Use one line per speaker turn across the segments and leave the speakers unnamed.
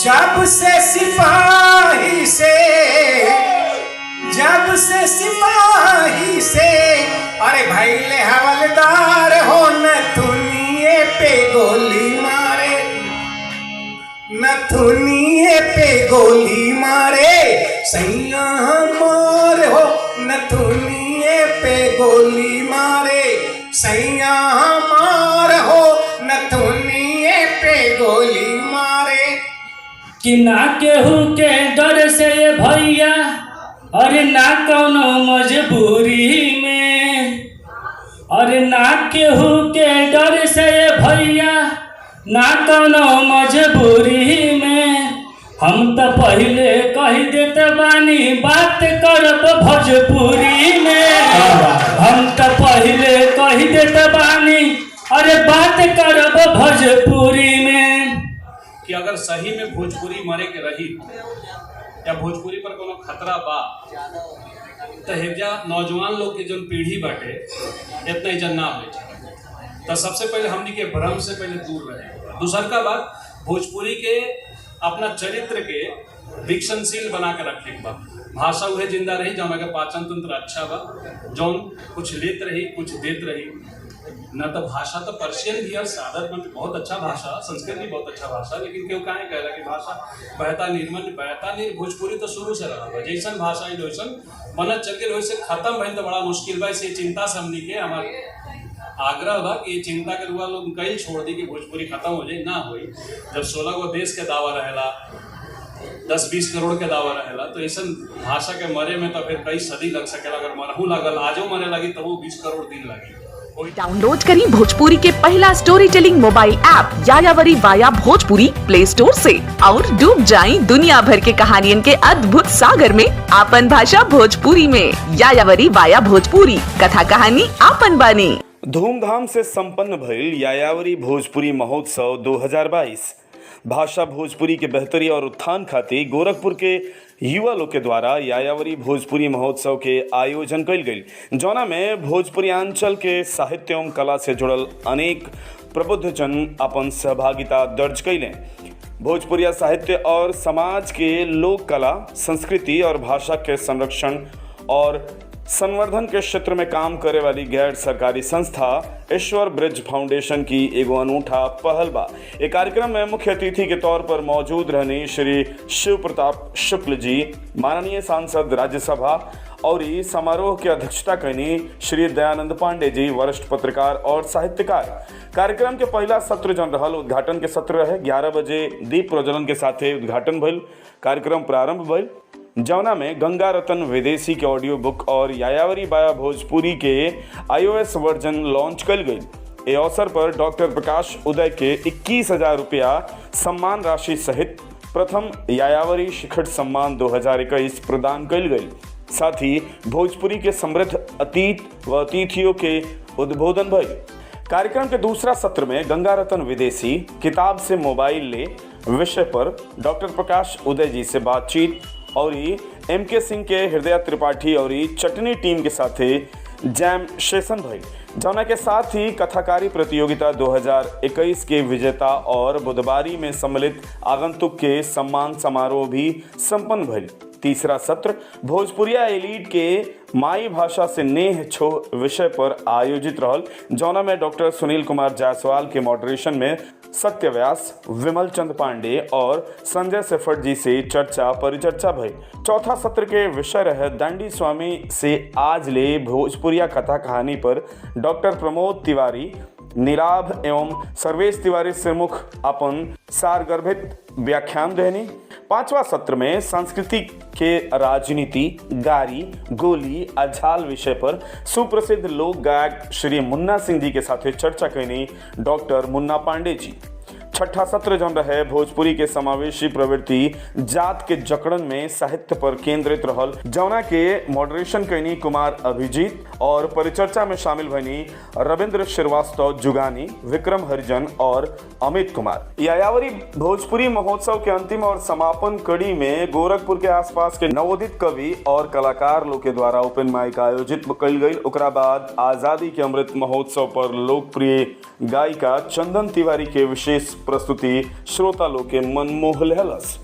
जब से सिपाही से अरे भाई ले हवलदार हो नथुनिए पे गोली मारे, नथुनिए पे गोली मारे, सैया हमार हो नथुनिए पे गोली मारे, सैया हमार हो नथुनिए पे गोली मारे।
कि ना केहू के डर से ये भैया, अरे ना कौनो मजबूरी में, अरे ना केहू के डर से ये भैया, ना कौनो मजबूरी में। हम तो पहले कह देते बानी बात करब भोजपुरी में, हम तो पहले कह देते बानी अरे बात करब भोजपुरी में।
कि अगर सही में भोजपुरी मरे के रही या भोजपुरी पर कोनो खतरा बा तो हेजा नौजवान लोग के जन पीढ़ी बाटे इतना इज्जत ना हो। तो सबसे पहले हमनी के भ्रम से पहले दूर रहे। दूसर का बात, भोजपुरी के अपना चरित्र के विकसनशील बना के रखे के बा। भाषा उहे जिंदा रही जौन के पाचन तंत्र अच्छा बा, जौन कुछ लेत रही कुछ देत रही। न तो भाषा तो पर्शियन भी और सादर में बहुत अच्छा भाषा, संस्कृत भी बहुत अच्छा भाषा, लेकिन क्यों काहे कह रहा कि भाषा बहता निर्मल बहता नहीं। भोजपुरी तो शुरू से रहा जैसन भाषा वैसन बनत चल के वैसे खत्म भइल तो बड़ा मुश्किल बा। इसे चिंता से हमनी के हमारे आग्रह बा कि चिंता के रुआ लोग कहीं छोड़ दी कि भोजपुरी खत्म हो जाए, ना होई। जब 16 गो देश के दावा रहेला, 10-20 करोड़ के दावा रहेला, तो ऐसा भाषा के मरे में तो फिर कई सदी लग सकेला। अगर मरहू लगल आजो मरे लगी तो वो 20 करोड़ दिन लगी।
डाउनलोड करें भोजपुरी के पहला स्टोरी टेलिंग मोबाइल ऐप यायावरी वाया भोजपुरी प्ले स्टोर से और डूब जाएं दुनिया भर के कहानियन के अद्भुत सागर में आपन भाषा भोजपुरी में। यायावरी वाया भोजपुरी, कथा कहानी आपन बानी।
धूमधाम से संपन्न भइल यायावरी भोजपुरी महोत्सव 2022 भाषा भोजपुरी के बेहतरी और उत्थान खातिर गोरखपुर के युवा लोग के द्वारा यायावरी भोजपुरी महोत्सव के आयोजन कइल गइल, जौना में भोजपुरियांचल के साहित्य एवं कला से जुड़ल अनेक प्रबुद्ध जन अपन सहभागिता दर्ज कइले। भोजपुरिया साहित्य और समाज के लोक कला, संस्कृति और भाषा के संरक्षण और संवर्धन के क्षेत्र में काम करे वाली गैर सरकारी संस्था ईश्वर ब्रिज फाउंडेशन की एगो अनूठा पहल बा। एक कार्यक्रम में मुख्य अतिथि के तौर पर मौजूद रहने श्री शिव प्रताप शुक्ल जी, माननीय सांसद राज्यसभा, और इस समारोह की अध्यक्षता करनी श्री दयानंद पांडे जी, वरिष्ठ पत्रकार और साहित्यकार। कार्यक्रम के पहला सत्र जन रहल उद्घाटन के सत्र रहे। 11 बजे दीप प्रज्वलन के साथे उद्घाटन भइल, कार्यक्रम प्रारंभ भइल, जौना में गंगा रतन विदेशी के ऑडियो बुक और यायावरी वाया भोजपुरी के iOS वर्जन लॉन्च कल गई। ए अवसर पर डॉक्टर प्रकाश उदय के 21,000 रुपया सम्मान राशि सहित प्रथम यायावरी शिखर सम्मान 2021 प्रदान कल गई। साथ ही भोजपुरी के समृद्ध अतीत व अतिथियों के उद्बोधन भई। कार्यक्रम के दूसरा सत्र में गंगा रतन विदेशी किताब से मोबाइल ले विषय पर डॉक्टर प्रकाश उदय जी से बातचीत और MK सिंह के हृदय त्रिपाठी और चटनी टीम के साथ जैम सेशन भइल, जौना के साथ ही कथाकारी प्रतियोगिता 2021 के विजेता और बुधवारी में सम्मिलित आगंतुक के सम्मान समारोह भी संपन्न भइल। तीसरा सत्र भोजपुरिया एलीट के माई भाषा से नेह छो विषय पर आयोजित रहल, जौना में डॉक्टर सुनील कुमार जायसवाल के मॉडरेशन में सत्य व्यास, विमल चंद पांडे और संजय सेफट जी से चर्चा परिचर्चा भई। चौथा सत्र के विषय रहे दांडी स्वामी से आज ले भोजपुरिया कथा कहानी पर डॉक्टर प्रमोद तिवारी, निराभ एवं सर्वेश तिवारी सिरमुख अपन सारगर्भित व्याख्यान देनी। पांचवा सत्र में संस्कृति के राजनीति, गारी, गोली, अझाल विषय पर सुप्रसिद्ध लोक गायक श्री मुन्ना सिंह जी के साथ चर्चा करनी डॉक्टर मुन्ना पांडे जी। छठा सत्र जौन रहे भोजपुरी के समावेशी प्रवृत्ति जात के जकड़न में साहित्य पर केंद्रित रहल, जौना के मॉडरेशन करनी कुमार अभिजीत और परिचर्चा में शामिल भनी रविंद्र श्रीवास्तव जुगानी, विक्रम हरिजन और अमित कुमार। यायावरी भोजपुरी महोत्सव के अंतिम और समापन कड़ी में गोरखपुर के आसपास के नवोदित कवि और कलाकार लोग के द्वारा ओपन माइक आयोजित कल गई। ओकरा बाद आजादी के अमृत महोत्सव पर लोकप्रिय गायिका चंदन तिवारी के विशेष प्रस्तुति श्रोता लोग के मन मोह लेहलस।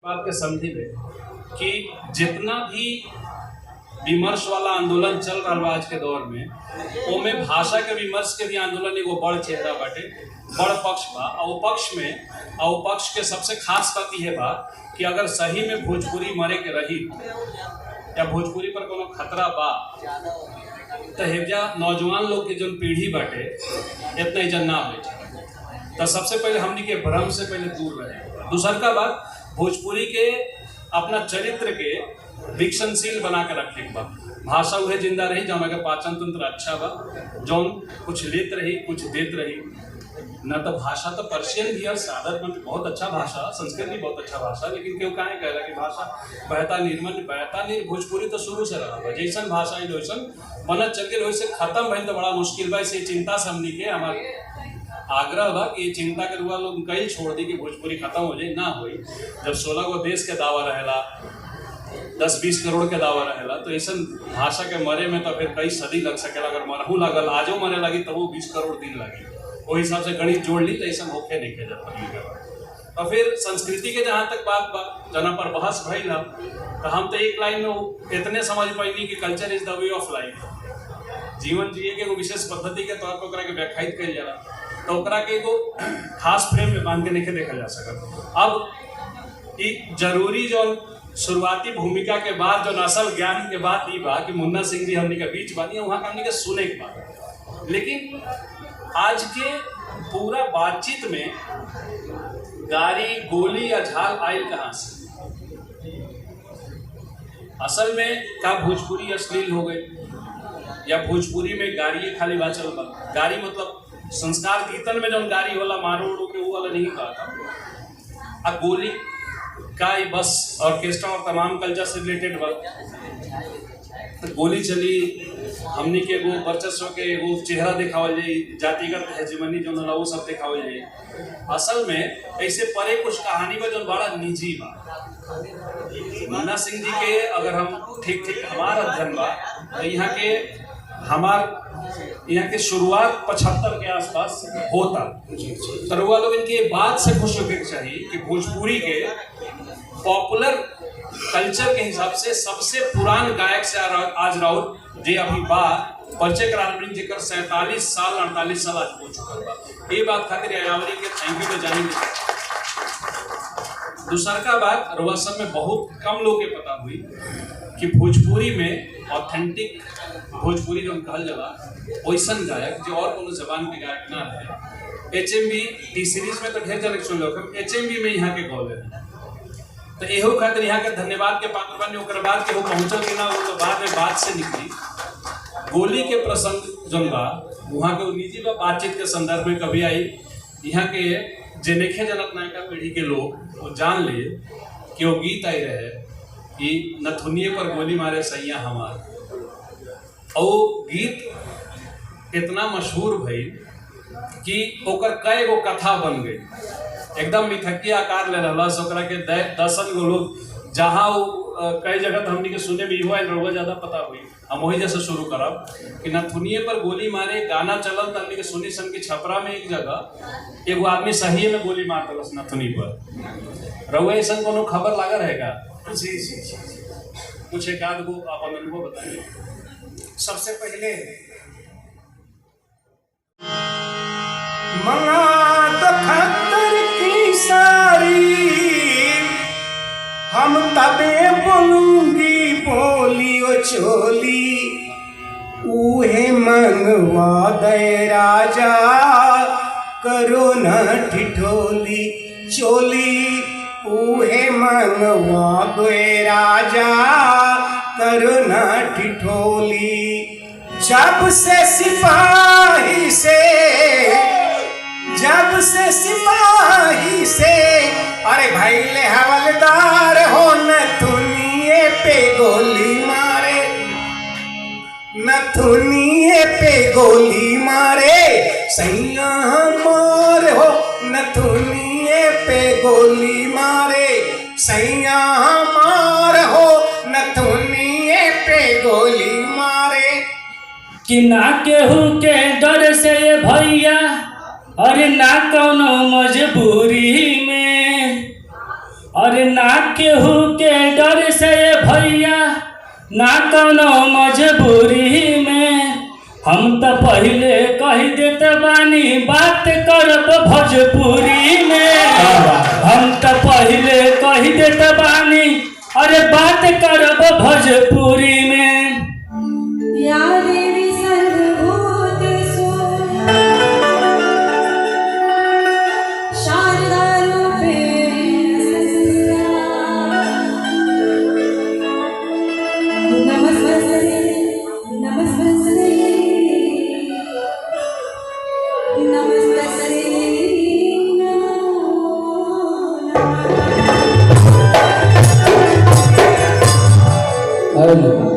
बात के समझी ले कि जितना भी विमर्श वाला आंदोलन चल रहा बा आज के दौर में, ओमे भाषा के विमर्श के भी आंदोलन एगो बड़ चेहरा बाटे, बड़ पक्ष बा। और पक्ष के सबसे खास बात यह बा कि अगर सही में भोजपुरी मरे के रही या भोजपुरी पर कोनो खतरा बा तो हेजा नौजवान लोग के जो पीढ़ी बाटे इतना इज्जत ना हो। तो सबसे पहले हमनी के भ्रम से पहले दूर रहे। दूसर का बात, भोजपुरी के अपना चरित्र के विकसनशील बना के रखे के बा। भाषा उहे जिंदा रही जौन के पाचन तंत्र अच्छा बा, जौन कुछ लेत रही कुछ देत रही। न तो भाषा तो पर्शियन भी और सादर में बहुत अच्छा भाषा, संस्कृत भी बहुत अच्छा भाषा, लेकिन क्यों काहे कहला कि भाषा बहता निर्मल भोजपुरी तो शुरू से रहा। जैसन भाषा वैसन बनत चल के वैसे खत्म भइल तो बड़ा मुश्किल बा। इसे चिंता से हमनी के हमारे आग्रह बा कि चिंता के रुआ लोग कहीं छोड़ दी कि भोजपुरी खत्म हो जाए, ना होई। जब 16 गो देश के दावा रहेला, 10-20 करोड़ के दावा रहेला, तो ऐसा भाषा के मरे में तो फिर कई सदी लग सकेला। अगर मरहू लगल आजो मरे लगी तो वो 20 करोड़ दिन लगी। वही हिसाब से गणित जोड़ ली तो ऐसा होके नहीं के जाता। और फिर संस्कृति के जहाँ तक बात बा जना पर बहस भइल तो हम तो एक लाइन में इतने समझ पाइनी कि culture is the way of life. जीवन जिए के एगो विशेष पद्धति के तौर पर ओकरा के व्याख्यायित कइल जाला, तो ओकरा के एगो खास फ्रेम में बांध के नहीं देखा जा सकत। अब एक जरूरी जो शुरुआती भूमिका के बाद जो असल ज्ञान के बाद ये बा कि मुन्ना सिंह जी हमने के बीच बानी वहाँ हमने के सुने के बाद। लेकिन आज के पूरा बातचीत में गाड़ी गोली या झाल आयल कहाँ से? असल में का भोजपुरी अश्लील हो गई या भोजपुरी में गाड़ी खाली बाचल बा? गाड़ी मतलब संस्कार कीर्तन में जो गाड़ी होला मारो उड़ो के वो वाला नहीं कहा था। अब गोली का ही बस ऑर्केस्ट्रा और तमाम कल्चर से रिलेटेड बा। तो गोली चली, हमनी के एगो वर्चस्व के एगो चेहरा दिखावल जाए, जातिगत हेजेमनी जो होला वो सब दिखावल जाए। असल में ऐसे परे कुछ कहानी में जो बड़ा निजी बा। मुन्ना सिंह जी के अगर हम ठीक हमारा अध्ययन बा तो यहाँ के शुरुआत 75 के आसपास होता। तरुआ लोग इनके बात से खुश होकर चाहिए कि भोजपुरी के पॉपुलर कल्चर के हिसाब से सबसे पुरान गायक से आज राउत जे अभी बात परिचय कराने जेकर 47 साल 48 साल आज हो चुका बा। ये बात खातिर यायावरी के थैंक यू पे जानेंगे। दूसर का बात रुआ सब में बहुत कम लोग के पता हुई कि भोजपुरी में ऑथेंटिक भोजपुरी जो कहल जाला वैसन गायक जो और कोनो जबान के गायक ना रहे। HMV टी सीरीज में तो ढेर जन सुन लो, HMV में यहाँ के गौले तो एहो खातिर यहाँ के धन्यवाद के पात्र बने। ओकर बाद के वो पहुँचल कि ना वो तो बाद में बात से निकली। गोली के प्रसंग जो बा वहाँ के निजी बातचीत के संदर्भ में कभी आई यहाँ के जेनेखे जनक नायका पीढ़ी के लोग वो जान ले कि वो गीत आई रहे कि नथुनिए पर गोली मारे सैया हमार। और वो गीत इतना मशहूर भई कि ओकर कई गो कथा बन गई, एकदम मिथकी आकार ले रहा। ओकरा के 10 गो लोग जहाँ कई जगह तो हमने के सुने भी हुआ है, ज़्यादा पता हुई। हम वही जैसे शुरू करब कि नथुनिए पर गोली मारे गाना चलल तो हमने के सुनी सन की छपरा में एक जगह एगो आदमी सही में गोली मार दलस नथुनी पर। रउआ ऐसा कोनो खबर लगा रहेगा?
जी
कुछ एक आध गो अपन अनुभव बताइए।
सबसे पहले मंगा तो खतर की सारी, हम तबे बोलूंगी बोली ओ चोली, ऊहे मंगवा दे राजा करो न ठिठोली, चोली ऊहे मंगवा दे राजा करो न ठिठोली। जब से सिपाही से अरे भाई ले हवलदार हो नथुनिए पे गोली मारे, नथुनिए पे गोली मारे सैया हमार हो, नथुनिए पे गोली मारे सैया हमार हो, नथुनिए पे गोली मारे।
कि ना केहू के डर से ये भैया, अरे ना कौनो मजबूरी में, अरे ना केहू के डर से ये भैया, ना कौनो मजबूरी में। हम तो पहले कह देते बानी बात करब भोजपुरी में, हम तो पहले कह देते बानी अरे बात करब भोजपुरी में।
या देवी सर्वभूतेषु शारदा रूपेण संस्थिता, नमस्ते नमस्ते नमस्ते नमो नमः।